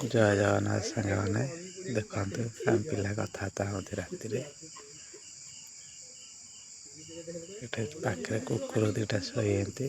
जय जगन्नाथ सांग मैंने देखते आम पिला कथा होती राति पाखे कुकुर दीटा शोती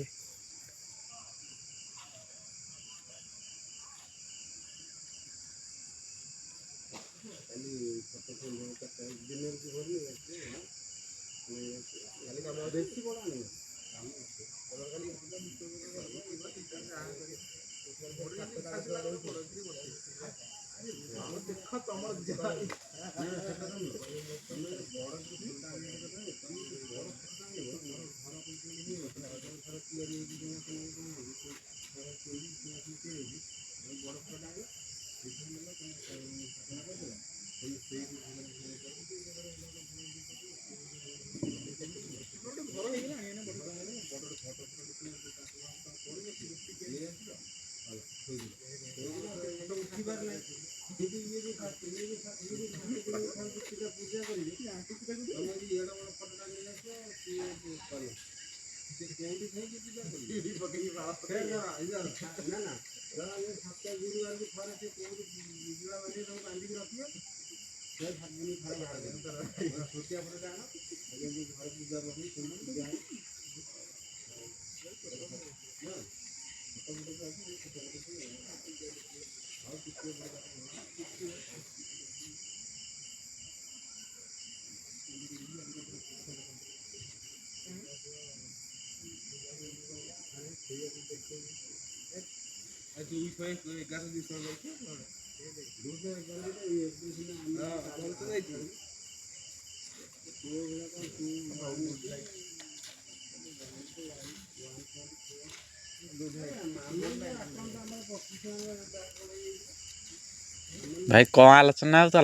भाई कौन आलोचना होता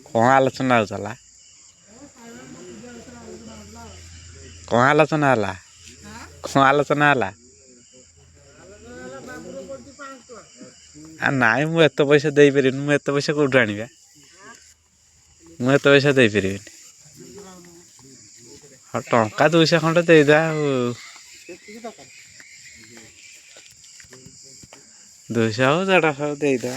कौन आलोचना होता कौन आलोचना है कौन आलोचना है नाई मु एत पैसा दे पारि मुझे पैसा कौटू आनी मुझे पैसा दे पारि हाँ टंका 200 खंडे देदा 200 हो 150 देदा